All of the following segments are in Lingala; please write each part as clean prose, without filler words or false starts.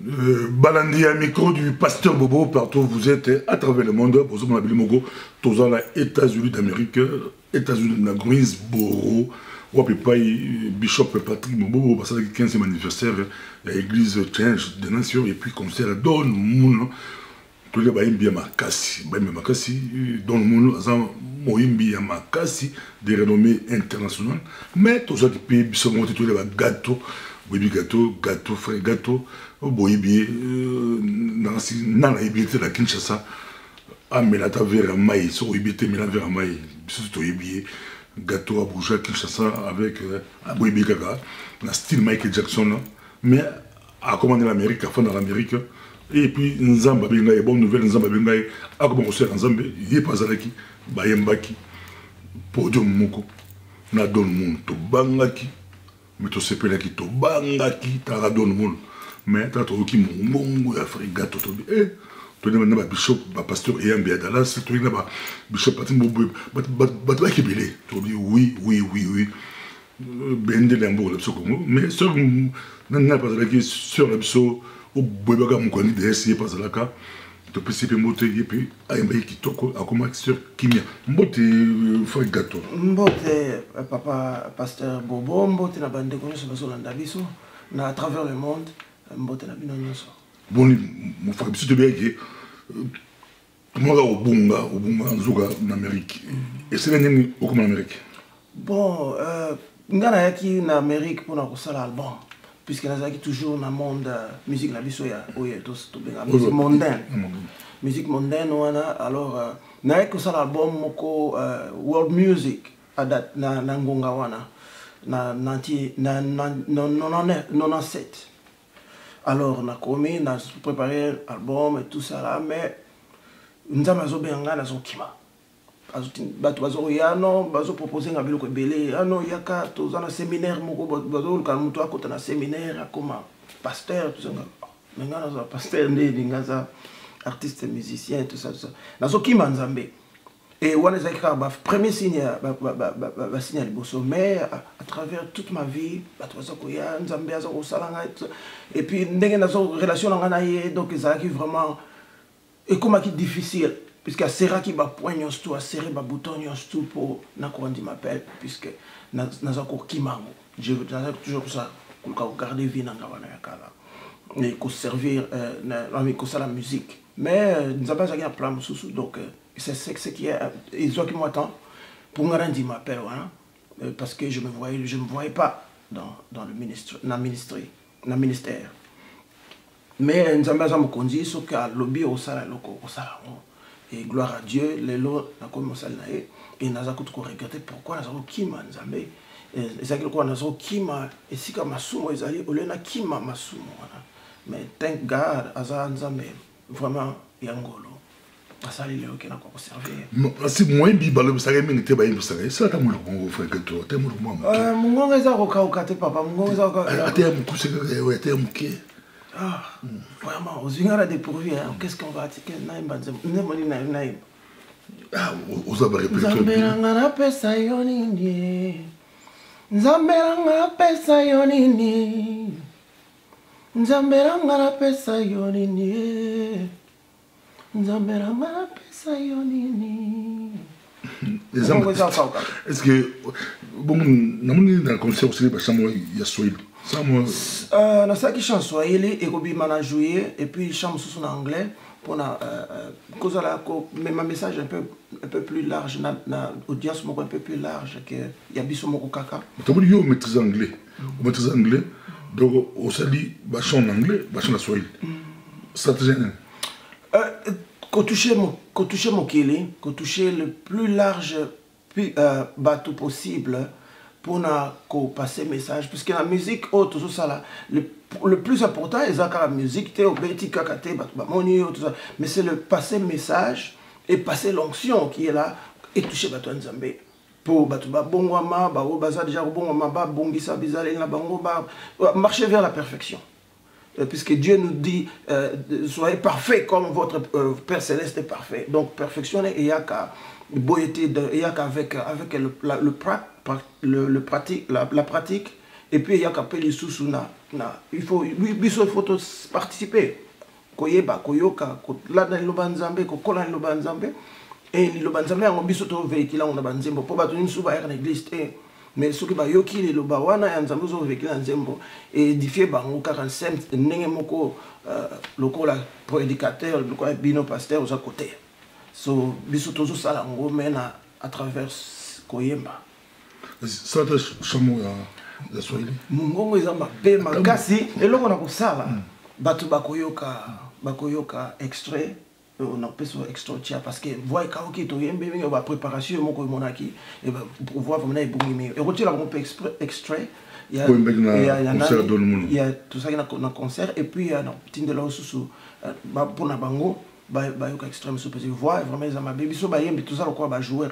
Balandi à micro du pasteur Bobo, partout où vous êtes, à travers le monde, vous êtes Mogo, tous les États-Unis d'Amérique, États-Unis de Greensboro, ou à Bishop Patrick Bobo, parce que 15e anniversaire, l'église Change des Nations, et puis concert Don Moon, tous les Baïmbi à Makassi, Don Moon, Moïmbi à Makassi, des renommées internationales, mais tous les pays sont montés tous les gâteaux. Oui, gâteau, frère, gâteau. Boyibi, dans la hébité de la Kinshasa, à Melata vers Maï, sur hébité Melata vers Maï, surtout hébité, gâteau à Bouja Kinshasa avec Boyibi Gaga, dans style Michael Jackson, mais à commander l'Amérique, à fond dans l'Amérique, et puis Nzamba Bengaï, bonne nouvelle, Nzamba Bengaï, à commencer en Zambie, il est pas Zalaki, Bayembaki, Podium Moko, Nadon Moun, Tobangaki. Mais tu sais pas qui to banga qui t'a donné mon mais t'as trouvé qui mon Afrique gâteau to eh tu n'as pas bishop pas pasteur et un bien Dallas tu n'as pas bishop Patrick Bobo bat qui belé tu dis oui ben de l'ambour le Congo mais sur n'a pas la qui sur le pso au bobaga mon connait de essayer pas la cas tu peux s'y monter et puis à un qui toko à comment sur kimia mbote frère gâteau mbote papa pasteur Bobo mbote na bande ko so bazolanda biso na à travers le monde mbote na bino nyonso bon mon frère biso te bien que moi au bunga nzuga en Amérique et c'est l'année au comme en Amérique bon ngana yaki na Amérique pour na ko sala album puisque nous avons toujours dans le monde musique la biso ya musique mondaine musique mondaine alors nous avons ça l'album moko world music à date na ngonga wana na 97 alors na komi na préparé album et tout ça là mais nous avons benga na zokima bato bazoyano bazoproposer nga biloko ebele ano yaka toza na séminaire moko bazoluka mutu akota na séminaire akoma pasteur tout ça mais nga naza pasteur nde nga za artiste musicien tout ça nazokima nzambe et wana ezalaki kaka premier signe basigne ya liboso mais à travers toute ma vie bato baza koya nzambe aza kosala ngai et puis ndenge nazo relation na nga na ye donc ezalaki vraiment ekomaki difficile puisque à serra qui va poigner tout à serrer ba bouton tout pour na ko ndi m'appelle puisque na ko kimango je toujours ça pour garder vie na wana ya kala et ko servir na ko ça la musique mais nous avons pas un plan sous donc c'est ce qui est ils ont qui m'attend pour ndi m'appelle voilà parce que je me voyais pas dans le ministère mais nous avons me conduit sur que lobby au sala loko au sala. Et gloire à Dieu, les lots n'a commencé à naître et n'a pas regretté pourquoi n'a pas kima nzambe et ça que quoi n'a pas kima et si comme masumo ils allaient au lieu na kima masumo mais thank God aza nzambe vraiment yangolo asali leo qui n'a pas servir si moi bibalo ça même n'était pas impossible ça t'a mon frère que toi t'es mon mon eza okate papa mon eza ate mukuse ouais t'es muké. Ah, vraiment, aux yeux dépourvus, qu'est-ce qu'on va dire? Ah, vous avez répété. Zambelanga pesa yonini. Zambelanga pesa yonini. Zambelanga pesa yonini. Zambelanga pesa yonini. Est-ce que bon, nous dans le concert aussi, il y a Swahili. Na ça qui chante Swahili et Kobi mana jouer et puis chante sous en anglais pour na cause la mais ma message un peu plus large na audience un peu plus large que ya biso moko kaka. Tu veux dire maîtrise anglais. Maîtrise anglais donc au sali ba chante en anglais, ba chante en Swahili. Stratégie. Qu'on toucher mon kili, qu'on toucher le plus large bateau possible pour passer message puisque la musique tout ça là le plus important c'est la musique tout ça mais c'est le passer message et passer l'onction qui est là et toucher bato nzambe pour bato ba bongwama ba baza déjà bongwama ba bongisa bizale na bango ba marcher vers la perfection puisque Dieu nous dit soyez parfaits comme votre Père céleste est parfait donc perfectionner et yaka beauté de yaka avec la pratique et puis il y a kapeli sous il faut participer koyeba koyoka là dans le banzambe ko kola le banzambe et le banzambe en biso to véhicule on a banzembo pour batuni suba à l'église mais ce qui ba yoki le bawana ya nzambo zo véhicule nzembo et édifier bango 45 ndenge moko lokola prédicateur lokola bino pasteur aux côté so biso tozo sala ngo mena à travers koyemba ça te chamo ya swahili mungongo eza mabe makasi eloko na kosala bato bakoyoka extrait on appelle ça extrait parce que voix kaoki to yembe ba préparation moko monaki et pour voir vraiment ebongi mais et retirer un peu extrait il y a tout ça dans concert et puis non tinde là sous pour na bango ba yoka extrême sous parce que voix vraiment za mabe biso ba yembe tout ça quoi ba jouer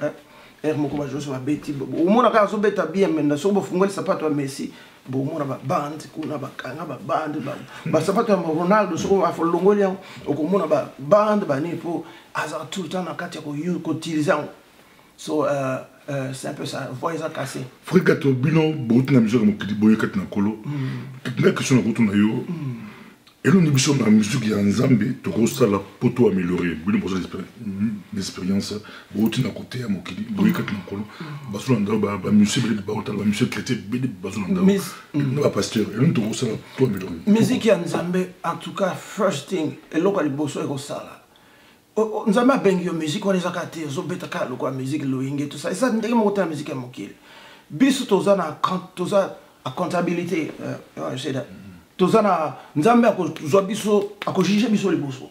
moko ba jouer sur ba beti au mona ka so beta bien mais so bo fungoli sapato à Messi bon mona ba band kuna ba kanga ba band ba sapato ya Ronaldo so ba folongoli o ko mona ba band ba ni pour hasard tout le temps na kati ko utiliser so c'est un peu ça voix ça cassé frikato bino bout na musique mo kidi boye kat na kolo na question na koto na yo et nous biso na musique ya nzambe to ko sala poto améliorer bino pour l'expérience bout na côté ya mokidi boye kat na kolo baso na ba musique ba otala ba musique chrétien baso na ba pasteur et nous to ko sala to améliorer musique ya nzambe en tout cas first thing et local boso e ko sala nzambe abengi yo musique wana ezaka te ozobeta kaka lokola musique loyinge tout ça eza ndenge moko ta musique ya mokili biso toza na comptabilité je sais that toza na nzambe akozwa biso akojuge biso liboso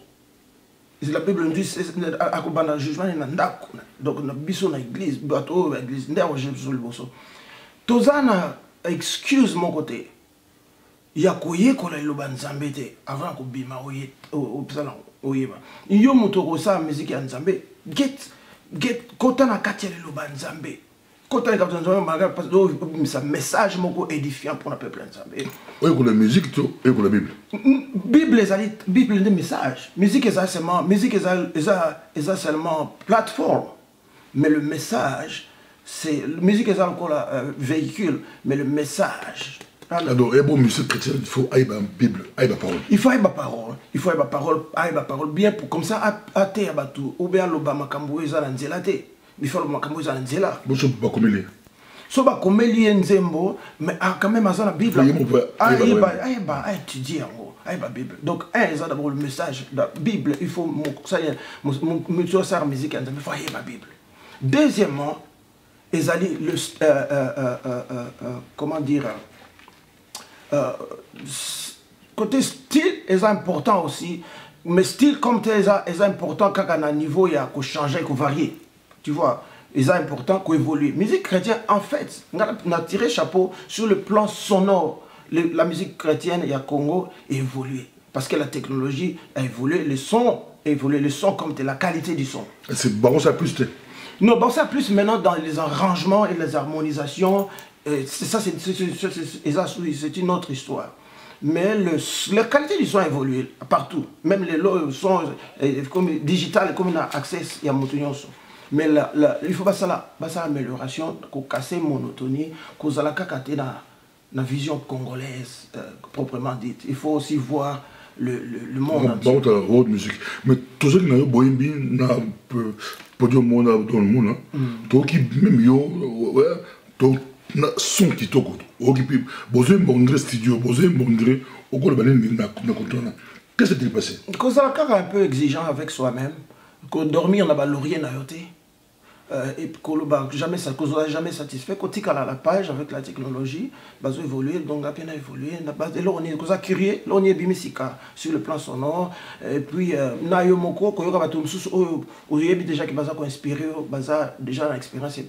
la Bible nous dit akobanda jugement na ndako donc na biso na église bato ya église nde akojuge biso liboso toza na excuse mon côté ya koyekola liloba nzambe te avant kobima opesana oyeba yo moto kosala musique ya nzambe get kota na kati ya liloba nzambe kota na kati ya nzambe malgré parce que ça message moko édifiant pour le peuple nzambe oyekola musique to oyekola bible bible de message musique eza seulement musique eza seulement plateforme mais le message c'est musique eza encore véhicule mais le message. Alors, et bon, monsieur chrétien, il faut aller dans la Bible, aller dans la parole. Il faut aller dans la parole, bien pour comme ça, à terre, ou bien l'Obama Kamboueza Nanzelate. Il faut l'Obama Kamboueza Nanzela. Bon, je ne peux pas commélier. So ba commélier Nzembo, mais quand même, à la Bible. À étudier en gros, à la Bible. Donc, c'est d'abord le message. La Bible, il faut ça y est, monsieur sa musique, il faut aller la Bible. Deuxièmement, ils allaient le comment dire. Côté style est important aussi mais style comme tel est important quand on a un niveau il y a qu'on changer qu'on varier tu vois est important qu'on évolue musique chrétienne en fait on a tiré chapeau sur le plan sonore la musique chrétienne il y a Congo évolué parce que la technologie a évolué le son comme tel la qualité du son c'est bon ça plus non bon ça plus maintenant dans les arrangements et les harmonisations. Ça, c'est une autre histoire. Mais la qualité du son a évolué partout. Même les sons comme digital, comme on a accès à mon son. Mais il faut pas ça amélioration, pour casser monotonie, cause la kakate la vision congolaise proprement dite. Il faut aussi voir le monde entier. Bon, musique. Mais tout ça qui n'a pas boimbi n'a pas de monde dans le monde. Toi qui même yo, na son kitoko okipi besoin bondre studio besoin bondre okolo baleni na kotona qu'est-ce qui s'est passé cause la car un peu exigeant avec soi-même que dormir na ba laurier na yoté et que jamais satisfait quand tu la page avec la technologie bazo évoluer donc a bien évolué na base là on est cause curieux là on est bimisika sur le plan sonore et puis na yo moko ko yoka bato mususu o yebi déjà qui baza ko inspiré baza déjà l'expérience et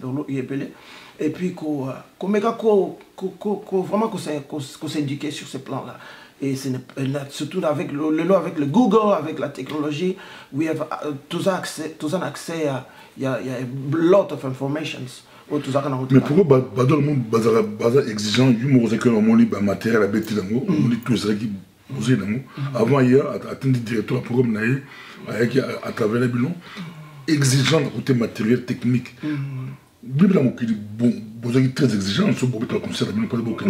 pelé et puis vraiment qu'on s'éduquer sur ce plan là et surtout avec le Google avec la technologie we have tout un accès à il y a a lot of informations mais pourquoi dans le monde bazar exigeant humour que on lit matériel à bêter dango on lit tout ça qui posé dango avant hier atteindre directeur programme avec à travers les bilans exigeant le côté matériel technique Bible dans mokili bon bozaki très exigeant sur beaucoup de concert mais pas beaucoup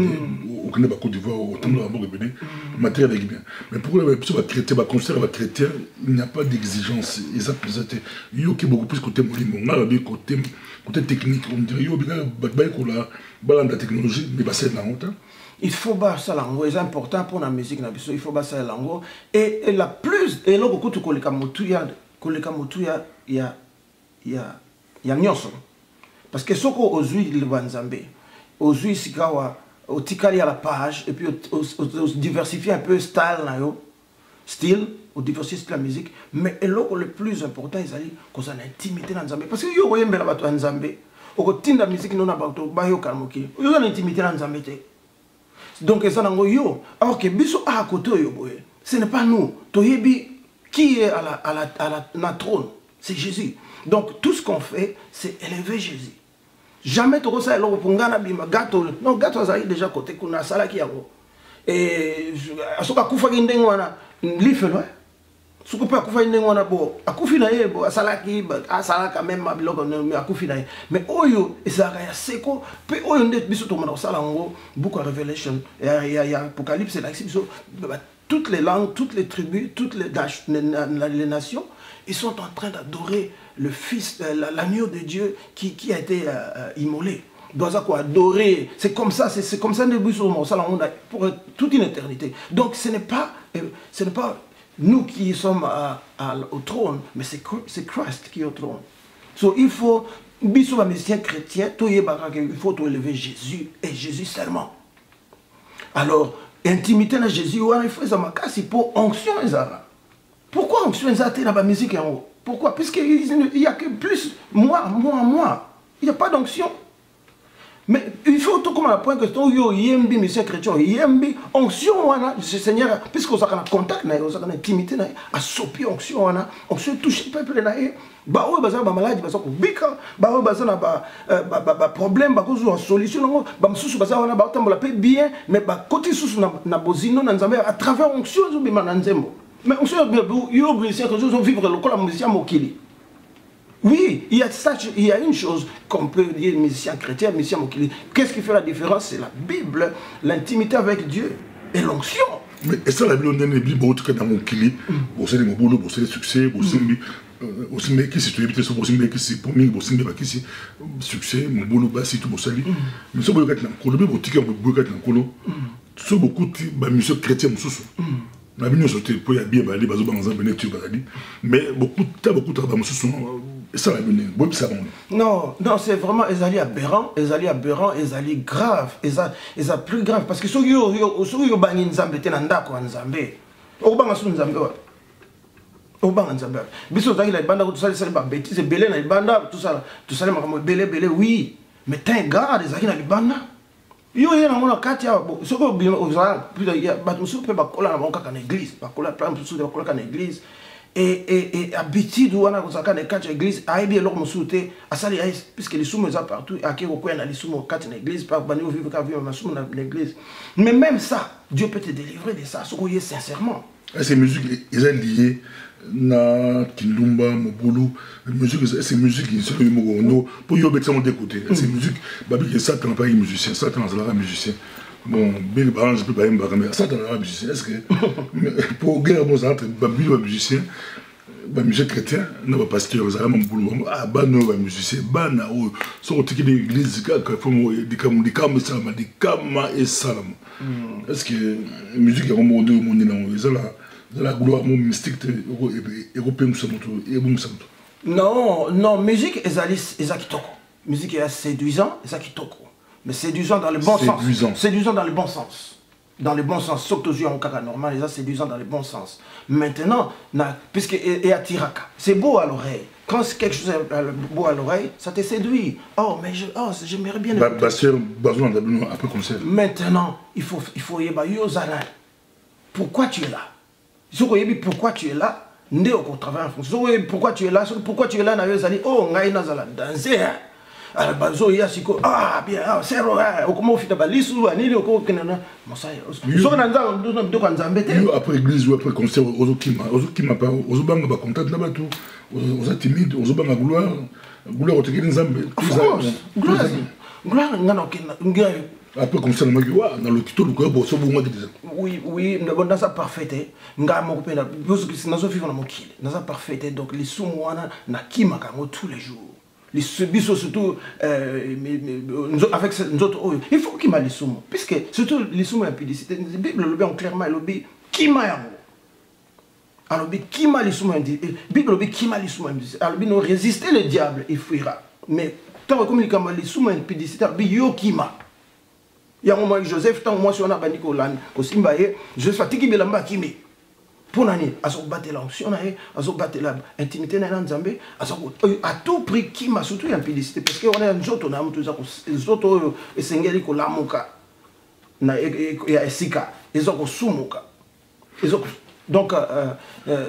au Canada Côte d'Ivoire au temps de la mort répété matériel avec bien mais pour les personnes chrétiens ba concert ba chrétien il n'y a pas d'exigence exactement yo qui beaucoup plus côté molimo ngala bi côté technique on dirait yo bien ba ko la balanda technologie mais ba c'est la honte. Il faut bas ça lango, c'est important pour la musique na biso, il faut bas ça lango et la plus et là beaucoup to koleka motuya ya nyonso. Parce que ce qu'on ozui le banzambe, ozui sikawa, au tikali à la page, et puis on diversifie un peu le style, on diversifie la musique, mais le plus important, c'est qu'on a l'intimité dans Nzambe. Parce que yo voyez mbela bato Nzambe, on tinda musique non abato bayo kalmoki, yo a l'intimité dans Nzambe te. Donc ça nango yo, alors que biso a côté yo boye, ce n'est pas nous, toyebi qui est à la trône, c'est Jésus. Donc tout ce qu'on fait, c'est élever Jésus. Jamais tu ça alors pour ngana bima gâteau non gâteau ça déjà côté kuna sala ki yango et asoka kufa ndengo wana lifelo suko pa kufa ndengo wana bo akufi na ye bo asala ki asala quand même mabiloko mais akufi na ye mais oyo ezaka ya seko pe oyo nde biso to mona sala ngo book of Revelation ya Apocalypse et la biso toutes les langues, toutes les tribus, toutes les nations, ils sont en train d'adorer le Fils, l'agneau de Dieu qui a été immolé. Doit adorer. C'est comme ça pour toute une éternité. Donc ce n'est pas nous qui sommes au trône, mais c'est Christ qui est au trône. So, il faut, biso musicien chrétien, il faut élever Jésus et Jésus seulement. Alors, intimité na Jésus, il faut ça pour onction. Pourquoi onction dans la musique? Pourquoi? Puisqu'il n'y a que plus moi. Il n'y a pas d'onction. Mais il faut tout comme à point que yo yembi monsieur chrétien yembi onction wana le Seigneur puisque on a contact na on a intimité na a sopi onction wana on se touche peuple na e ba o baza ba maladie baza ko bika ba o baza na ba problème ba ko zo solution ngo ba msusu baza wana ba tambola pe bien mais ba côté susu na bozino na nzambe à travers onction zo bima na nzembo mais onction yo musicien que zo vivre le col musicien mokili. Oui, il y a une chose qu'on peut dire musicien chrétien, musicien mokili. Qu'est-ce qui fait la différence? C'est la Bible, l'intimité avec Dieu et l'onction. Mais ça, la Bible, on a une Bible, en tout cas dans mokili, vous savez, mon boulot, vous savez, succès, vous savez, aussi, mais qui c'est, tu habites, vous savez, qui c'est, pour moi, vous savez, qui c'est, succès, mon boulot, bah, c'est tout, vous savez. Mais ça, vous avez un colo, vous avez un colo, ça, beaucoup de musique chrétienne, la Bible, c'est pour y aller, mais beaucoup de travail, ça va venir. Non, c'est vraiment aberrant, grave, plus grave. Parce que si vous avez un nzambe, vous avez un nzambe. Vous avez un nzambe. Vous avez un nzambe. Biso zaki la banda, tout ça, c'est pas bêtise, c'est belé na banda, tout ça, belé, oui. Mais t'as un gars, des zaki na banda. Yo yena mona katia soko ozala plus ya bato musu pe bakola na banka kana église bakola plan musu de bakola kana église et habitude wana kozaka na katia église aibi eloko musu te asali ai puisque les soumons sont partout ake kokoya na les soumons katia na église pas bani vivre ka vivre na soumons na l'église mais même ça Dieu peut te délivrer de ça soko yé sincèrement. Ces musiques ils sont liées na Kindumba Mobulu musique c'est musique qui sont no pour yo betsa mon d'écouter ces musiques babi que ça t'en pas musicien ça t'en là musicien bon bel balance peut pas mais ça t'en là musicien est-ce que pour guerre bon ça entre babi musicien ba musique chrétien na ba pasteur ça mon boulot ah ba no ba musicien ba na o so tiki l'église ka faut di kam ça ma di kama et salam est-ce que musique est remonté au monde non ça là la gloire mystique européenne non musique ezakitoko musique est séduisant ezakitoko mais séduisant dans le bon sens séduisant dans le bon sens surtout en cas normal c'est séduisant dans le bon sens maintenant puisque et attiraka c'est beau à l'oreille quand quelque chose est beau à l'oreille ça te séduit j'aimerais bien après concert maintenant il faut yozana pourquoi tu es là. Pourquoi tu es là? Pourquoi tu es là? Pourquoi tu es là? Oh, danser. Ah, bien, c'est vrai. Après église ou après concert, timide, gloire. gloire au Tekini Nzambe. Gloire, après, comme ça, on m'a dit, dans le tuto, le corps, bon, c'est bon, moi, oui, oui, dans sa parfaite, nga mo pena, parce que c'est dans ce film on a moqué, dans sa parfaite, donc les soumouana na kima kango tous les jours. Les biso surtout avec nous autres, il faut qu'il m'a les soumou, puisque surtout les soumou et publicité, la Bible le bien clairement, le bi kima yango. Alors bi kima les soumou, Bible le bi kima les soumou, alors bi non résister le diable, il fuira. Mais tant comme les soumou et publicité, bi yo kima. Il y a un moment Joseph, tant moi si on a banni au Simbaye, je suis fatigué de l'amba kimi. Pour l'année, à son battre l'onction, à son battre l'intimité dans Nzambe, à tout prix qui m'a surtout impédicité, parce qu'on a un autre, on a un autre, et c'est un gars qui a l'amoka, et à Esika, et ils ont sumuka. Donc,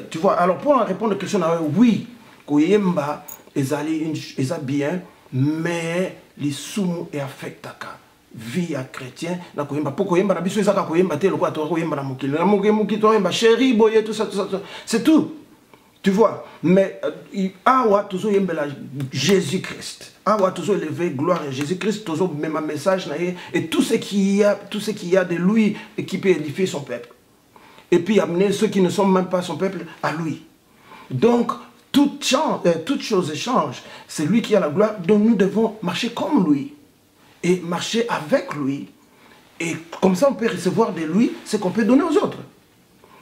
tu vois, alors pour répondre à la question, oui, Koyemba, ils allaient bien, mais les sumu et affectaka. Vie à chrétien na koyemba poko yemba na biso ezaka koyemba te lokwa to koyemba na mokili na mokili to yemba chéri boye tout ça c'est tout, tu vois. Mais awa toujours yembela Jésus-Christ, awa toujours élevé gloire à Jésus-Christ, toujours même un message na et tout ce qu'il y a de lui et qui peut édifier son peuple et puis amener ceux qui ne sont même pas son peuple à lui. Donc toute chose change, c'est lui qui a la gloire, donc nous devons marcher comme lui et marcher avec lui. Et comme ça, on peut recevoir de lui ce qu'on peut donner aux autres.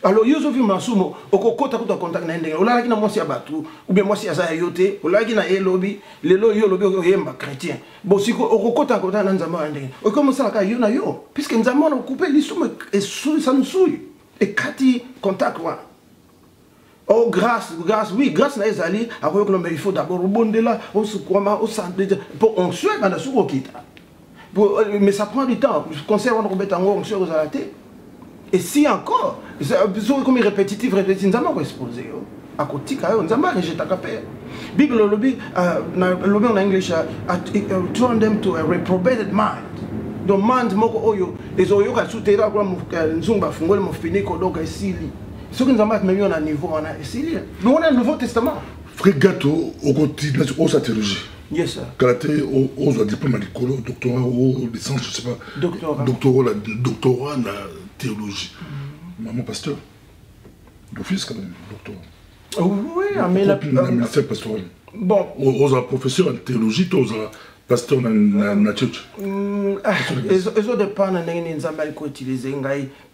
Alors, Yosofi Masumo, Okokota contact n'ending, Ola qui n'a moi si abattu, ou bien moi si asa yote, Ola qui n'a lobby, les lobby yemba chrétien. Bon, si Okokota contact n'anzama ending, ou comme ça, yona yo, puisque nous avons coupé les soumets et ça nous souille. Et Kati contact quoi. Oh, grâce, oui, grâce à Ezali, il faut d'abord rebondir là, on se croit, pour on suit, on a souvent quitté. Mais ça prend du temps. Je conseille on remet en haut sur et si encore, comme répétitif, nous avons exposé. À côté, nous avons rejeté la paix. Bible lobby en anglais, turn them to a reprobated mind. Donc, mind moko oyo, les oyo ka soutera kwa nzumba fungole mo finiko donc esili. Ce que nous avons mis à niveau on a esili. Nous on a le Nouveau Testament. Frère Gato, au quotidien, au sa théologie. Yes, sir. Karaté, aux diplôme à l'école, doctorat, aux licences, je sais pas. Doctorat en théologie. Maman pasteur. D'office quand même, doctorat. Oui, mais la ministère pastoral. Bon. Aux professeurs en théologie, aux pasteurs dans la church. Ils ont des pannes en Zambal qui utilisent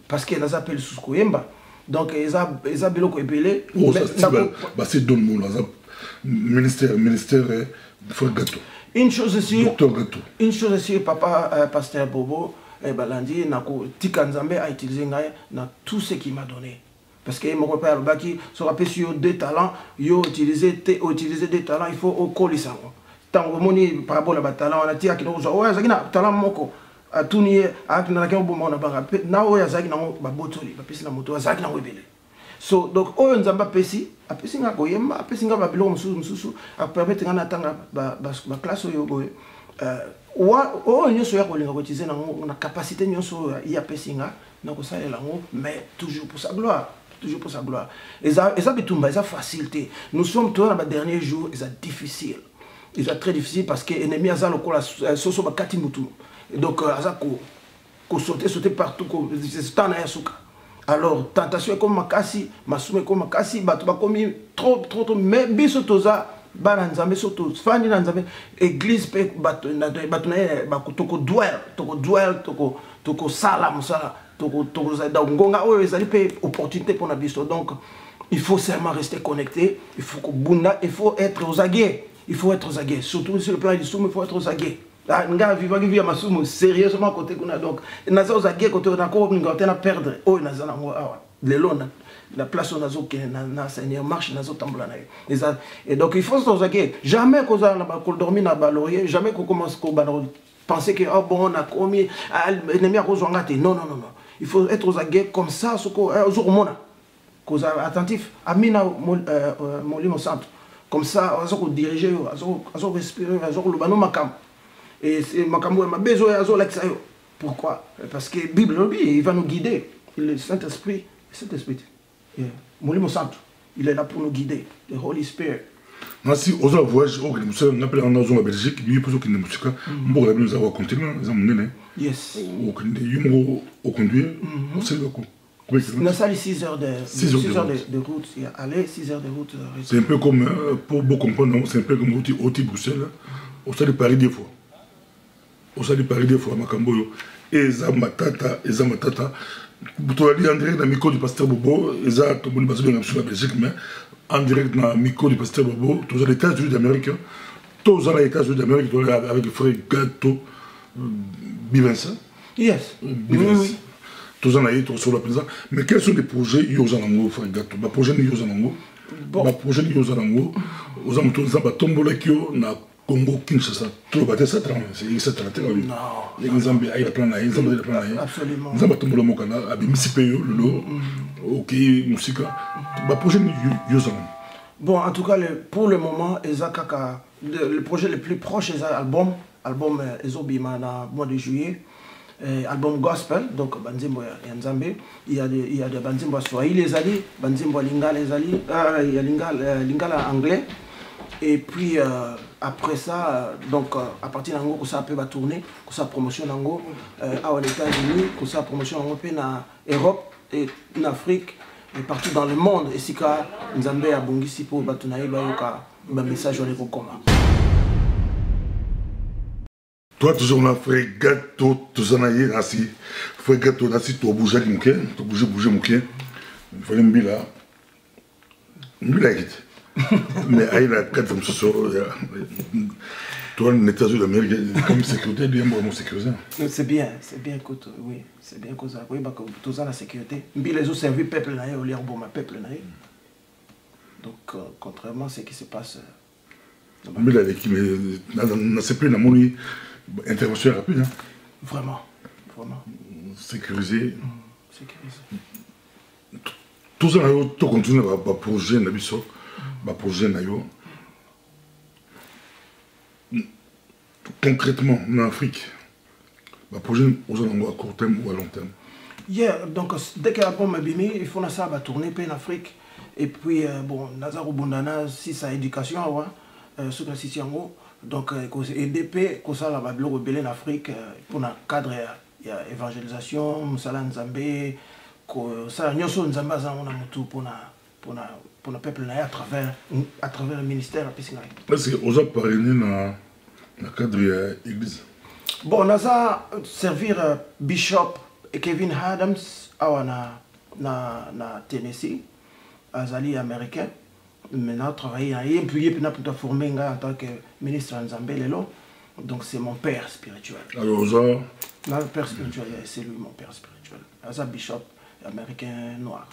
parce qu'ils appellent sous Koyemba. Donc, ils ont bien épelé. C'est don mot là. Ministère. Frère Gato. Une chose aussi, Docteur Gato. Une chose aussi, papa pasteur Bobo Balandi, Tika Nzambe a utilisé tout ce qu'il m'a donné. Parce que mon père Baki se rappelle sur deux talents, il a utilisé des talents, il faut au colis. Tant que moni parabole à talent, on a dit qu'il y a talent moko. A tout nier, à qui n'a qu'un bon moment na oya zaki na babotoli, papisi na moto zaki na webele. So donc oyo nzamba pesi apesi nga koyemba apesi nga babilo mususu a permettre nga natanga ba classe oyo boye oyo nyoso ya kolinga kotize na capacité nyoso ya pesi nga na kosalela ngo mais toujours pour sa gloire. Toujours pour sa gloire. Et ça bitumba, ça facilité. Nous sommes tous dans les derniers jours, c'est difficile. C'est très difficile parce que l'ennemi a la soso bakati mutu. Donc ça sauter partout, c'est un ayasuka. Alors tentation est comme makasi, masume comme makasi, batu bakomi trop mais biso toza bana nzambe soto fani na nzambe église pe batu na toko dwell toko sala musala toko za ngonga oyo ezali pe opportunité pour na biso. Donc il faut seulement rester connecté, il faut être aux aguets, surtout sur le plan du soum, il faut être aux aguets. Nga viva vivre masumu sérieusement côté kuna donc naza aux aguets côté na ko ngota na perdre oyo naza nango awa lelo na la place on azo ke na Seigneur marche nazo tambola na et donc il faut être aux aguets, jamais qu'on a ko dormir na baloyer, jamais qu'on commence ko penser que oh bon on a commis ennemi a kozonga te. Non, il faut être aux aguets comme ça ce ko jour mona cause attentif amina molimo centre comme ça on va diriger on va respirer on va lobano makam. Et c'est ma besoin de pourquoi? Parce que la Bible, il va nous guider. Le Saint-Esprit, Molimo Santo, il est là pour nous guider. Le Holy Spirit. Si aux voyages, on appelle en Azon à Belgique, il y a plus aucune musique. On peut nous avoir continué, nous avons mené. Yes. Au conduire, on sait le coup. On a ça les 6 heures de route. Il y a aller 6 heures de route. C'est un peu comme, pour beaucoup comprendre, c'est un peu comme au Bruxelles, au stade de Paris des fois. Au stade de Paris des fois, Makamboyo. Et Zamatata, pour aller en direct dans le micro du pasteur Bobo, et ça, tout le monde va se faire sur la Belgique, mais en direct dans le micro du pasteur Bobo, tous les États-Unis d'Amérique, tous les États-Unis d'Amérique, avec le frère Gato Bivinsa. Yes. Oui. Tous les États sur la présence. Mais quels sont les projets Yosanango, frère Gato? Les projets Yosanango. Les projets Yosanango, aux amours de Tombola Kyo, na Congo Kinshasa. Tout le bâtiment, c'est la terre. Non. Les Zambie, il y a plein de absolument. Nous avons Tombola Mokana, avec Missipeyo, Lolo, OK, musique. Les projets Yosanango. Bon, en tout cas, pour le moment, le projet le plus proche est l'album Ezobima dans le mois de juillet. Album gospel, donc Banzimbo Yanzambe. Il y a des Banzimbo Swahili, les alliés, Banzimbo Lingala, les alliés, il y a Lingala anglais. Et puis après ça, donc à partir d'ango, ça peut tourner, ça promotion d'ango aux États-Unis, ça promotion d'ango en Europe et en Afrique. Et partout dans le monde, et si ka Nzambe a bongisi pour batunaï bayoka ba message on est comme. Toi toujours on a fait gâteau tout ça naïe ainsi, fait gâteau ainsi to bouger mouké, to bouger mouké. Il fallait me là. Me là quitte. Mais aïe la quatre comme ça toi les États-Unis d'Amérique comme sécurité bien bon sécurisé. C'est bien écoute, oui, c'est bien que ça oui bah tout ça la sécurité. Mais les autres servir peuple naïe au lieu bon ma peuple naïe. Donc contrairement à ce qui se passe mais là l'équipe n'a c'est plus la monnaie intervention rapide hein. Vraiment. Sécurisé. Tout ça tout continue à projet n'abisso. Projet nayo concrètement en Afrique projet aux à court terme ou à long terme. Yeah, donc dès que l'album est bimé, il faut ça va tourner en Afrique et puis bon Nazaro Bondana si sa éducation sur la situation donc EDP comme ça la bablo rebelle en Afrique pour un cadre il y a évangélisation musala Nzambe ko ça nyoso Nzamba za on a mutu pour le peuple à travers le ministère. Est-ce que vous avez parrainé dans le cadre de l'église? Bon, on a servir Bishop Kevin Adams na Tennessee, azali américain. Maintenant, travaillé et puis pour former en tant que ministre en Zambie. Donc, c'est mon père spirituel. Alors, vous avez... Mon père spirituel, c'est lui mon père spirituel. Azali Bishop américain noir.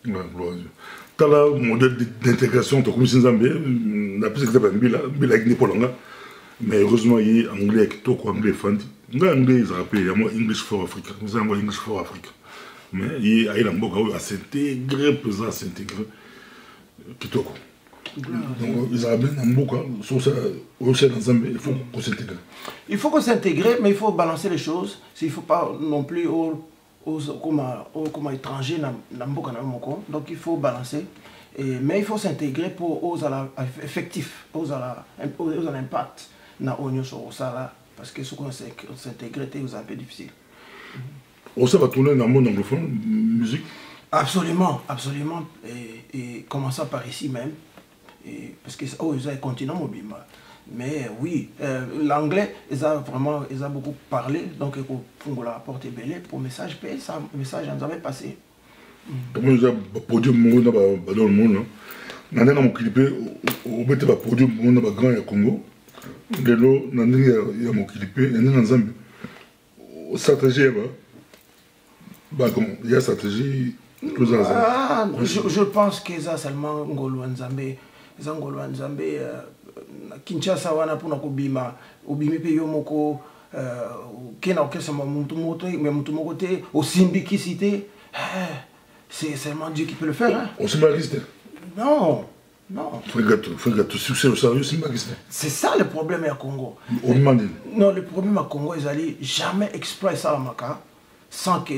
Dans le modèle d'intégration, tu as commencé en Zambie, on a plus que ça, mais heureusement, il y a anglais qui est anglais fan. Anglais, ils rappellent, il y a moi English for Africa. Nous avons English for Africa. Mais il y a un beaucoup à s'intégrer, pesant à s'intégrer. Donc, ils rappellent un beaucoup, sur ça, aussi dans Zambie, il faut qu'on s'intègre. Il faut qu'on s'intègre, mais il faut balancer les choses. Il ne faut pas non plus comme étranger donc il faut balancer mais il faut s'intégrer pour aux effectifs aux impact na onyo sur ça parce que ce qu'on s'intégrer c'est un peu difficile. Ça va tourner dans le monde anglophone musique absolument et commençant par ici même et parce que ils ont continent mobile. Mais oui, l'anglais, ils ont beaucoup parlé, donc pour la porte est belle, pour message, ça message en jamais passé. Comment ils ont produit dans le monde, on a clippé, on a produit dans le grand Congo, il y a mon clippé, il y a un Zambie. Stratégie, il y a stratégie. Je pense qu'ils ont seulement Ngolo Nzambe. Ils ont Ngolo Nzambe. Kinshasa wana pona kobima obimi pe yo moko kena okesa mutu moko te osimbikisité c'est seulement Dieu qui peut le faire hein. On s'imbakiste non Frégato succès au sérieux s'imbakiste c'est ça le problème à Congo non le problème à Congo ils allaient jamais exploiter ça la maka sans que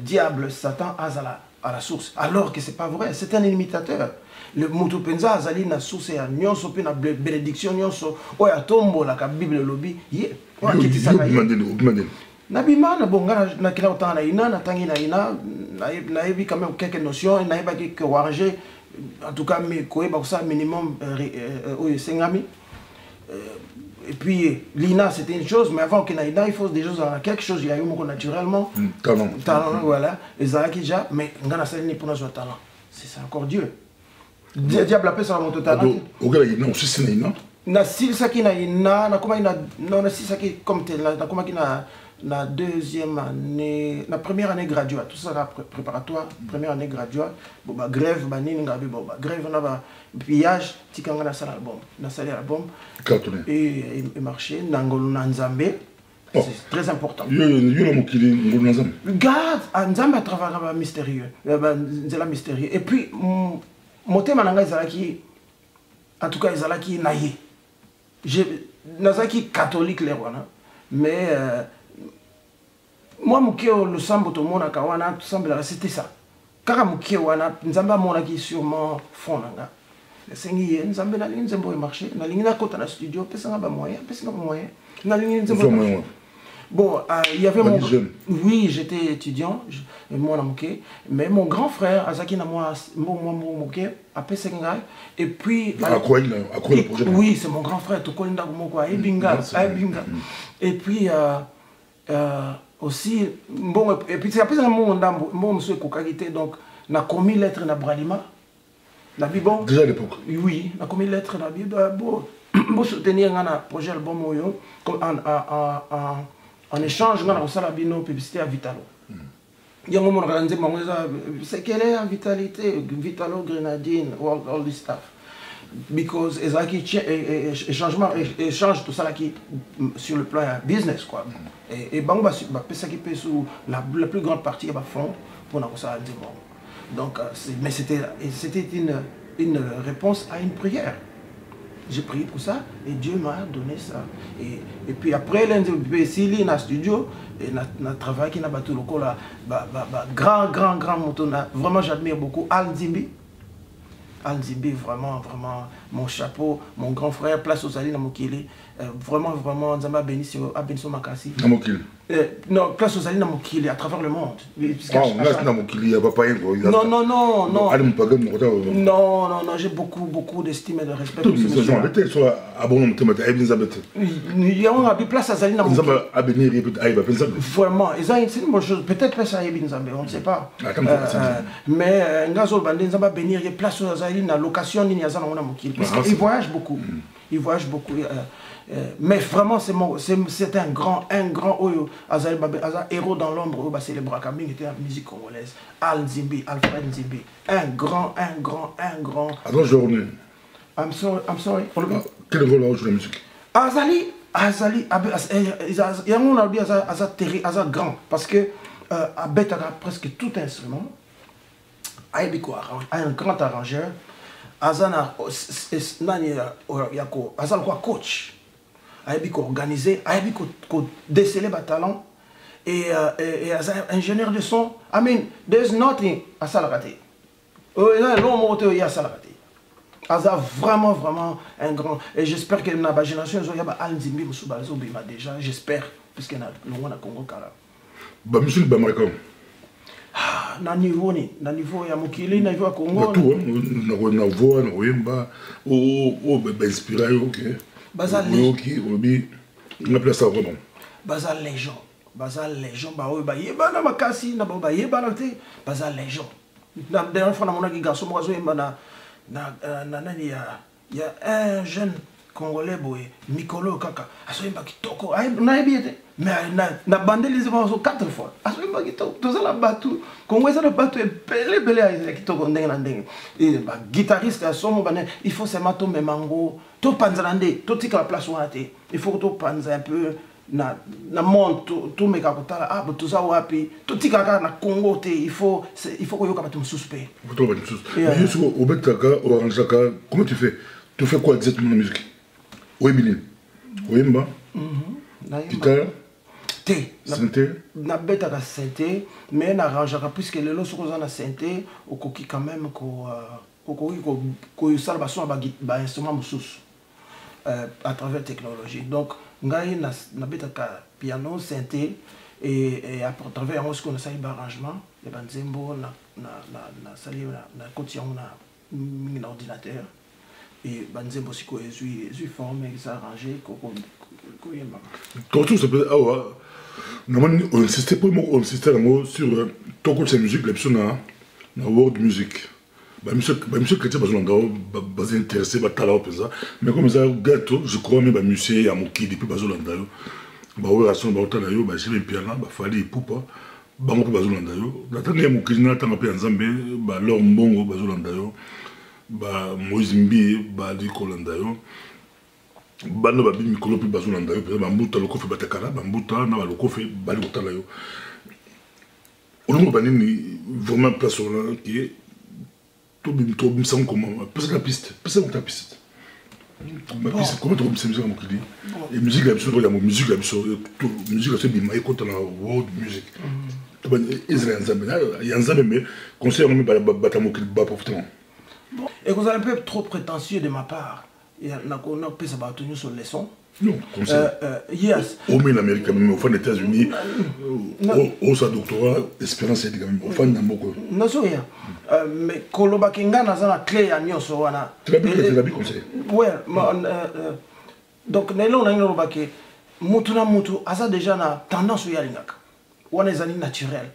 diable Satan azala à la source. Alors que c'est pas vrai, c'est un imitateur. Le Mutu Penza azali na source ya nyonso pe na bénédiction nyonso oyo atombola ka Bible lobi ye. Nabima na bonga na kila autant na ina na tangi na ina na yebi quand même quelques notions na yeba que warger en tout cas mais koyeba ça minimum oyo sengami. Et puis, l'INA, c'était une chose, mais avant qu'il y ait il faut des choses, quelque chose, il y a eu naturellement. Talent. Talent, voilà. Et ça, déjà, mais on a ça pour notre talent. C'est encore Dieu. Diable appelle ça mon talent. Au gars, il y a aussi c'est ina. Na si ça qui na ina, na comment ina, non na si ça qui comme tel, na comment qui na deuxième année, la première année graduate, tout ça là préparatoire, première année graduate, bon bah grève, bah nini ngabi, bon bah grève, on a bah pillage, tikanga na salle album, na salle album, cartonné et marché, nangolo nanzambe, c'est très important. Yo la mokili ngolo nanzambe. Garde, nzambe à travers mystérieux, c'est la mystérieux. Et puis mon thème nanga ezalaki, en tout cas ezalaki naïe, nazaki catholique les wana, mais moi, le sambo to mona kawana, tout semble c'était ça. Car mukie wana, nzamba mona qui sûrement fond nanga. Le sengi nzamba na ligne nzambo marché, na ligne na kota na studio, pesa ba moyen, na ligne nzambo. Bon, il y avait mon oui, j'étais étudiant, moi namuke, mais mon grand frère Azaki na moi muke a pesa ngai et puis à quoi le projet? Oui, c'est mon grand frère Tokolinda Gumoko a Ebinga. Et puis aussi, bon, et puis c'est après un moment monsieur Kokagité, donc, n'a commis lettre na Bralima. La Bible. Déjà à l'époque. Oui, n'a commis lettre na Bible. Bon, soutenir un projet album en échange, on a reçu la bino publicité à Vitalo. Il y a un moment où c'est quelle est la vitalité, Vitalo, Grenadine, all this stuff. Because Ezaki échange tout ça là qui sur le plan business quoi. Et Bangba ça qui paye sous la plus grande partie va fond pour nous ça bon. Donc mais c'était une réponse à une prière. J'ai prié pour ça et Dieu m'a donné ça. Et puis après l'indépendance dans le studio et notre travail qui n'a pas tout le coup là grand moto vraiment j'admire beaucoup Al Zimbi. Al-Zibi, vraiment, mon chapeau, mon grand frère, place aux alliés dans Mokili. Vraiment, Nzamba Benicio Makassi. Dans Mokili? Non, place aux alliés dans Mokili, à travers le monde. Là, dans Mokili, il n'y a pas rien. Non, j'ai beaucoup d'estime et de respect pour ce monsieur. Il y a une place à Zali dans Mokili. Vraiment, c'est une bonne chose. Peut-être que ça y est, on ne sait pas. Mais Ngazol Bandé, Nzamba Benir, il y a place aux alliés dans la location de Niazan dans Mokili. Parce qu'il voyage beaucoup. Il voyage beaucoup. Mais vraiment, c'est un grand héros dans l'ombre. C'est le Brakaming, était la musique congolaise. Al-Zimbi, Alfred Zimbi. Un grand. Attends, je reviens. I'm sorry. Quel rôle a joué la musique? Azali, il y a un dit Azali grand. Parce que Abet a presque tout instrument. Un grand arrangeur. Azana Azal quoi coach. Aïbi ko organisé, aïbi ko déceler ba talent et ingénieur de son. I mean, there's nothing à Salarate. L'homme moto y a Salarate. Azal vraiment un grand et j'espère que na ba génération zo ya ba Al-Zimbi musuba zo bima déjà, j'espère puisque na longo na Congo kala. Ba monsieur ba marikam. Na niveau ya mokili na niveau ya Congo. Tout na voix na oyemba inspiré OK. Bazal on appelle ça vraiment. Bazal légende ba oyo ba yeba na makasi na ba yeba na te bazal légende. Na dernière fois na mona ki garçon mo zo yeba na nani ya un jeune congolais boy Mikolo kaka asoyemba kitoko na yebiete mais na bandeli ze ba 4 fois asoyemba kitoko to za la batu Congo ça le batu belé ya kitoko ndenge na ndenge et ba guitariste à son moment il faut seulement tomber mango to panzalande to tika la place où te il faut to panza un peu na monte to meka kotala to za wapi to tika ka na Congo te il faut ko yoka batum suspect to batum suspect mais yusuko obetaka oranjaka comment tu fais quoi exactement la musique? Oui, Billy. Guitare. te synthé nabetaka synthé mais narangeaka puisque lelo soki oza na synthé okoki quand même okoki kosala bason ya bainstrument mosusu à travers technologie. Donc ngai nabetaka piano synthé et à travers yango soki nasali baarrangement ya banzembo nasali nakoti yango mingi na ordinateur et banzembo sikoyo ezwi forme eza arrangé koyembaka. Tortue ça peut awa on insistait pas on insistait sur toko sa musique la personne na world music. Monsieur Chrétien va s'intéresser à la pensa mais comme ça gâteau je crois même musée ya moki depuis bazolanda yo ba relation ba otala yo ba chez piano ba fali poupa bango pe bazolanda yo la tanga ya moki na tanga pe nzambe ba leur mbongo bazolanda yo ba Moïse Mbi ba di kolanda yo bano ba bi mikolo pe bazolanda yo pe ba mbuta loko fe batakala ba mbuta na ba loko fe ba li otala yo on ba nini vraiment place là qui est tout me semble comment parce que la piste comment tu me semble mon crédit et musique la musique la musique la c'est bien écoute la world music tu vois Israël Nzambe mais conseil on me bata mon crédit bas profitons bon et vous êtes un peu trop prétentieux de ma part et na peut ça va tenir sur leçon. Non, comme ça. Yes. Au moins l'Amérique, même au fond des États-Unis, au sa doctorat, espérance est quand même au fond d'un beaucoup. Non, c'est rien. Mais Koloba Kinga n'a pas la clé à Nyon Sowana. Tu l'as bien conseillé. Ouais, donc Nelon n'a pas que Mutuna Mutu, ça déjà na tendance au Yalingak. Ou on est amis naturels.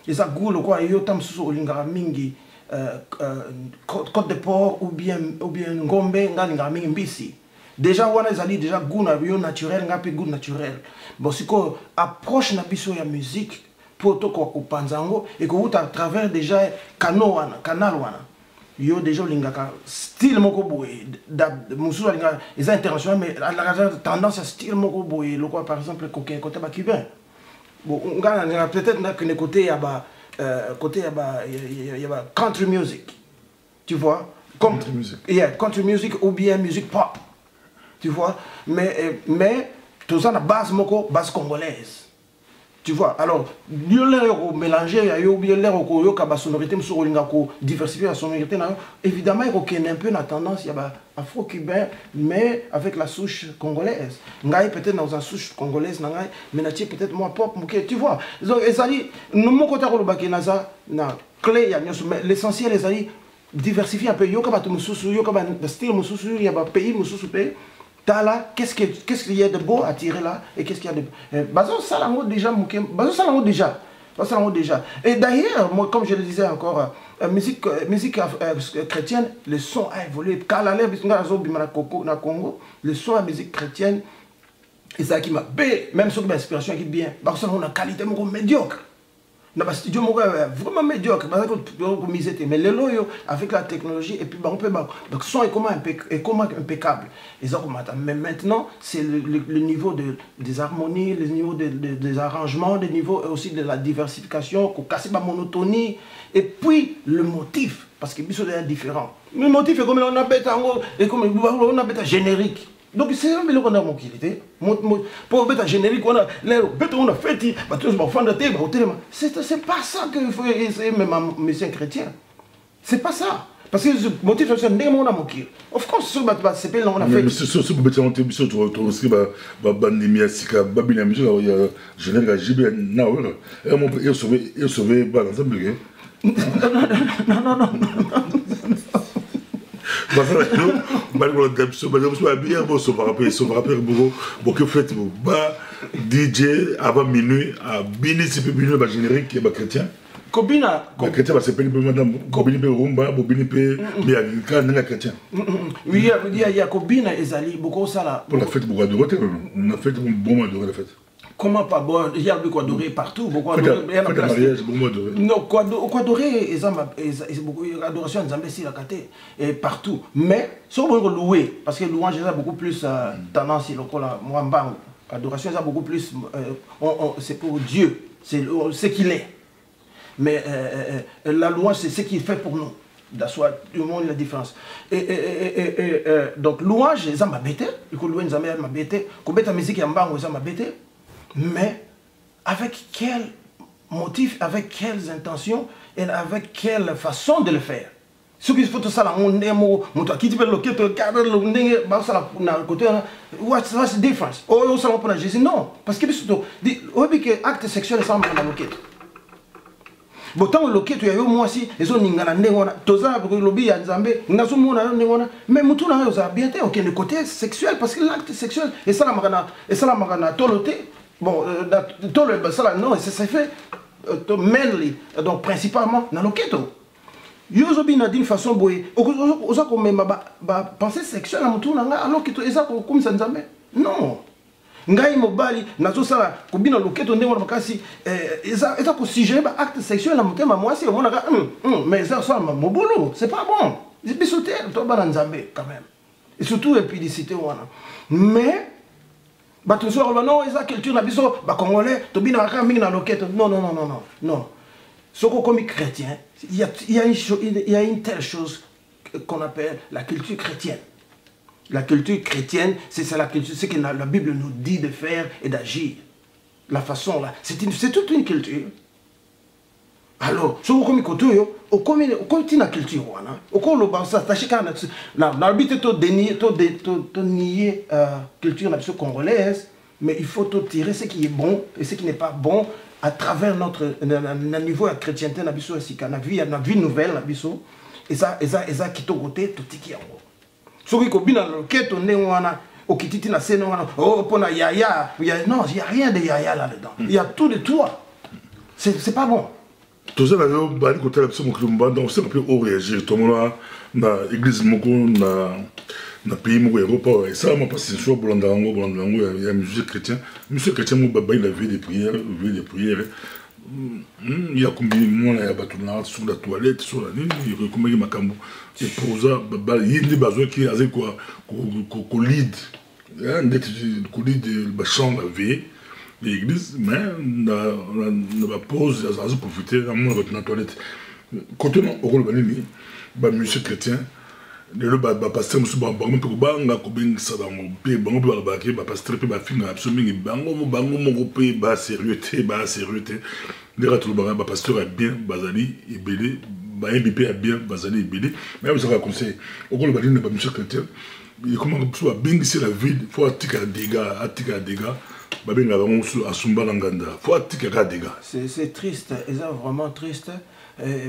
Et ça goûte quoi, yo tam sous au Lingara Mingi, Côte de Port ou bien Ngombe, Ngalinga Mingi Mbisi. Déjà on a déjà goût naturel ngapi goût naturel bon si ko approche na biso ya musique pour to ko panzango et que à travers déjà canal wana yo déjà lingaka style moko boye musu linga les international mais la tendance à style moko boye le quoi par exemple côté ba cubain bon ngana peut-être na que côté ya ba country music tu vois comme country music ou bien musique pop. Tu vois, mais tout ça, la base congolaise. Tu vois, alors, il y a mélanger, il y a la sonorité, diversifier la sonorité. Évidemment, il y a un peu la tendance, il y a afro-cubain, mais avec la souche congolaise. Peut-être dans la souche congolaise, mais peut-être moins pop, tu vois. Donc, l'essentiel, c'est diversifier un peu. Il y a un style, il y a un pays, Tala, qu'est-ce qu'il y a de beau à tirer là et qu'est-ce qu'il y a de... Bazon Salango déjà. Et d'ailleurs, moi, comme je le disais encore, musique chrétienne, le son a évolué. Na Congo, le son à musique chrétienne, et ça qui m'a même sur l'inspiration qui est bien. Parce qu'on a une qualité médiocre. Dans le studio, vraiment médiocre. Mais le loyo, avec la technologie, et puis on peut. Donc, son est comment impeccable. Mais maintenant, c'est le niveau des harmonies, le niveau des arrangements, le niveau aussi de la diversification, qu'on casse la monotonie, et puis le motif, parce que c'est différent. Le motif est comme on a bêta générique. Donc c'est un peu le qu'on a mon qualité. Pour mettre un générique, on a fait, c'est pas ça que faut essayer même monsieur chrétien. C'est pas ça. Parce que le motif c'est un démon à mon qui. Of course c'est pas on a fait. Mais ce peut être un peu sur toi aussi bandimia sika babina monsieur il y a général JB na voilà. Et mon il sauver balance un peu. Non. DJ avant minuit à Bini c'est plus minuit générique qui est chrétien. Kobina chrétien va s'appeler madame Kobini pe rumba Bobini pe bien chrétien. Oui il y a Kobina ezali beaucoup ça là. Pour la fête beaucoup adorer on a fait bon mois de la fête. Comment pas bon, il y a beaucoup adorer partout, beaucoup adorer. Non, quoi adorer, beaucoup adoration des imbéciles à côté et partout. Mais si on veut louer, parce que louange a beaucoup plus tendance, moi adoration a beaucoup plus, c'est pour Dieu, c'est ce qu'il est. Mais la louange c'est ce qu'il fait pour nous. Tout le monde la différence. Donc louange, ça m'a bêté, il faut louer, ça m'a bêté, qu'on bête la musique en bas, ça m'a bêté. Mais avec quel motif, avec quelles intentions et avec quelle façon de le faire. Ce qu'il faut tout ça, qui te fait le côté, what's the difference? Oh, ça va Jésus, non. Parce que acte sexuel, ça va dans le quête. Bon, tant que le quête, il y a eu moi aussi, ils ont n'ingana n'engona, toza, le lobby à Nzambé, n'azo mona n'engona, mais moutou n'a pas bien été, ok, le côté sexuel, parce que l'acte sexuel, et ça la magana, toloté, bon, tolo, ça là, non, et ça s'est fait, mainly, donc principalement, dans le quête. Yozo bina d'une façon boye oza ko mema ba pensée sexuelle amutu na nga alors que eza ko comme ça nzambe non ngai mobali nazo sala ko bina loketo ndenge na makasi eza ko sujet ba acte sexuel na mutema mwasi omona ka mais ça ça mobolo c'est pas bon bisoté to bana nzambe quand même et surtout impudicité wana mais ba to so non eza culture na biso ba congolais to bina ka mingi na loketo non. Soko comme chrétien, il y a une telle chose qu'on appelle la culture chrétienne. La culture chrétienne, c'est la culture, c'est ce que la Bible nous dit de faire et d'agir. La façon là, c'est toute une culture. Alors, soko comme koto yo, comme la culture wana, comme le basa, tâche quand la but de nier culture nationale congolaise, mais il faut tirer ce qui est bon et ce qui n'est pas bon. À travers notre niveau de chrétienté, na vie nouvelle, et ça qui est côté, tout ce qui est en haut. Ce qui est bien, au kititi na scène, oh, pour na yaya, non, il n'y a rien de yaya là-dedans. Il y a tout de toi. C'est pas bon. Tout ça, d'ailleurs, côté de on sait un peu où réagir. Tout le monde dans l'église, na pays moko Europe et ça moi parce que sur Bolandango il y a musique chrétien moi baba il avait des prières il y a combien moi il y a batuna sur la toilette sur la ligne il recommande makambo et pour ça baba il y a des besoins qui a quoi ko lead d'être ko lead ba chambre veille l'église mais na ba pause ça se profiter dans moi la toilette côté non au rôle ba musique chrétien le pasteur musu bango mpe kobanga kobengisa bango mpe bango mpe balobaki bapasteur mpe bafinga na biso mingi bango moko mpe basérieux te ndenge tolobaka bapasteur ya bien bazali ebele bayebi mpe ya bien bazali ebele mais ozaka conseil okoloba nini na bamichel chrétien ekomaka biso babengisi la ville fo atika ya dégâts babengaka bango mosusu asumba na nganda fo atikaka dégâts. C'est triste, c'est vraiment triste.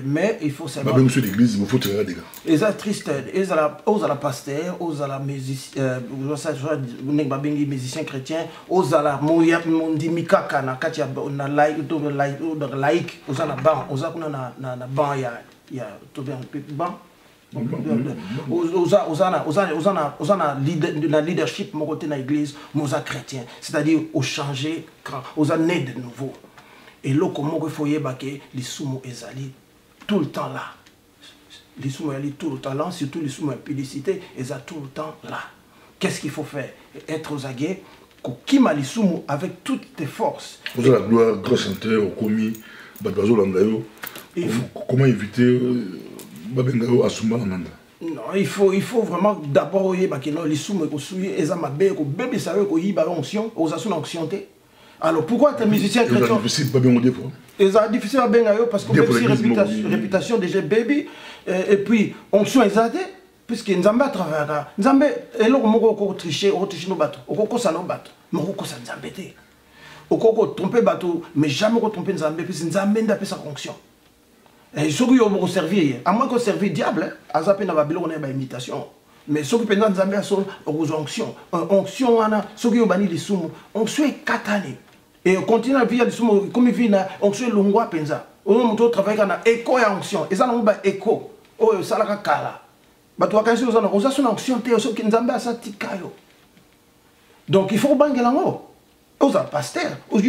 Mais il faut savoir. Monsieur l'église, il faut tirer des gars. Et ça triste, et ça la pasteur, aux à la musicien, musicien chrétien, aux à la mondimika kana katia na laïc, aux à la ban, aux à na ban il y a tout bien ban. Aux la leadership mon côté dans l'église, aux chrétiens, c'est-à-dire au changer, aux nés de nouveau. Et là, comment il faut y baquer les soumous ezali tout le temps là. Les soumous ezali tout le temps là, surtout les soumous impudicité, ils sont tout le temps là. Qu'est-ce qu'il faut faire? Être aux aguets, qui m'a les soumous avec toutes tes forces. Vous avez la gloire, grand chanteur, au commis, Badbazo Landayo. Comment éviter Babengayo à Soumba Landa? Non, il faut vraiment d'abord y baquer les soumous ils ont ma belle, bébé savait qu'il y a une onction, aux assauts d'onction. Alors pourquoi tes musiciens chrétiens? C'est difficile pas bien au fois. C'est difficile à bien parce qu'on a réputation déjà baby et puis on soigne ça puisque Nzambe à travers là Nzambe et là on tricher nos bateaux on ça nos bateaux mais on ça Nzambe té on tromper bateau mais jamais on tromper Nzambe puisque Nzambe n'a pas sa fonction et ceux qui ont servir à moins qu'on servir diable à ça peine à Babylone on a une imitation. Mais ceux qui pendant Nzambe à son onction on a ceux qui ont banni les soumous on suit katane. Et on continue à vivre comme il vit na onction longwa penza. On travaille na écho et onction. Et ça n'a pas écho. Oh ça la kala. Ba toi quand on a son onction te so ki Nzambe asa tikayo. Donc il faut banger lango. Aux pasteur. Aux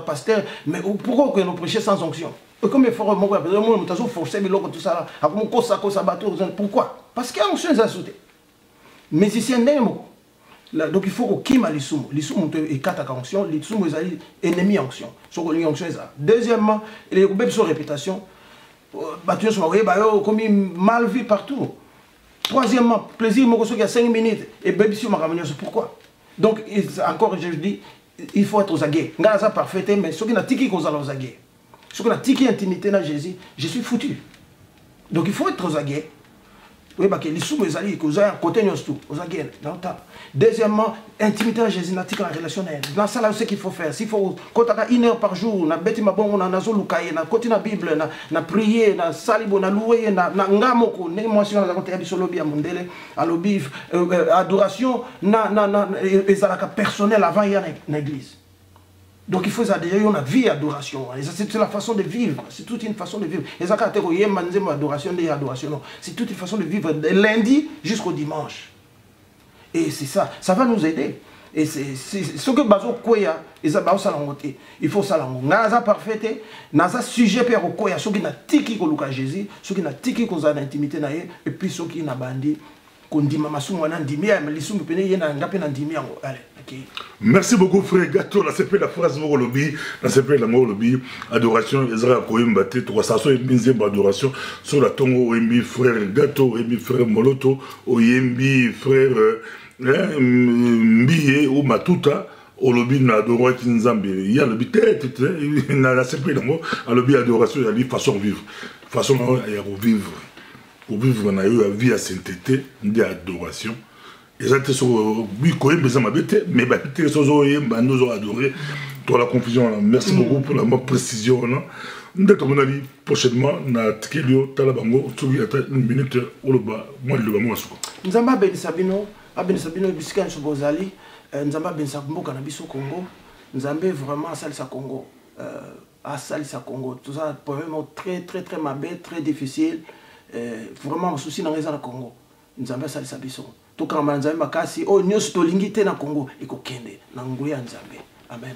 pasteur mais pourquoi que nous prêcher sans onction? Comme il faut remonter le monde tazo forcer mais tout ça là. Comme kosa bateau pourquoi? Parce qu'il y a onction za sauté. Musicien ndemo. Donc il faut qu'il y ait les soumous et quatre onction, les soumous ennemis onction. Deuxièmement, les bébés sont réputation, comme mal vu partout. Troisièmement, plaisir, il y a 5 minutes et bébé sur ma pourquoi? Donc encore je dis, il faut être aux aguets. Nga ça parfait, mais ceux qui n'a tiki qu'on aux aguets. Ceux qui n'a tiki intimité dans Jésus, je suis foutu. Donc il faut être aux aguets. Oui, parce que les sous mes alliés, que vous avez un côté aux aguets. Deuxièmement, intimité dans Jésus, n'a tiki la relation. Dans ça là, ce qu'il faut faire. S'il faut, quand tu as 1 heure par jour, na beti ma bon, on a nazo lukaye, na côté na Bible, na prier, na salibo, na louer, na ngamoko, ne moi si on a côté abisolobi à mondele, à l'obi, adoration, na ezalaka personnel avant hier na église. Donc il faut adhérer à une vie adoration. C'est la façon de vivre. C'est toute une façon de vivre. C'est toute une façon de vivre de lundi jusqu'au dimanche. Et c'est ça. Ça va nous aider. Et c'est ce que Bazo Koya, il faut ça. Naza parfait, Naza sujet pour Koya, ceux qui n'a tiki ko Jésus, ceux qui n'a tiki ko za intimité na et puis ceux qui n'a bandi. Merci beaucoup frère Gato, la CP la phrase mo lobby, la CP la mo lobby, adoration ezra ko yembate to ça so yembi adoration sur la tongo yembi frère Gato, yembi frère Moloto, yembi frère Mbiye ou Matuta. Au lobby na adoration Nzambe, il y a le lobby tête na la CP la mo, le lobby adoration il y a façon de vivre, façon de vivre. Pour vivre dans la vie à sainteté, d'adoration. Et ça, c'est mais nous adorer. Toi, la confusion, merci beaucoup pour la précision. Prochainement, na Tikelio, Talabango, une minute, moi, le bas, Nzamba Ben Sabino, Biscan Sobozali, Nzamba Ben Sabino, Cannabis au Congo, Nzambé vraiment à Salsa Congo. À Salsa Congo. Tout ça, vraiment très mabé, très difficile. Vraiment un souci dans le Congo. Nous avons ça les biso. Tout quand nous avons makasi oh nyos to lingite na Congo et ko kende na nguya Nzambe. Amen.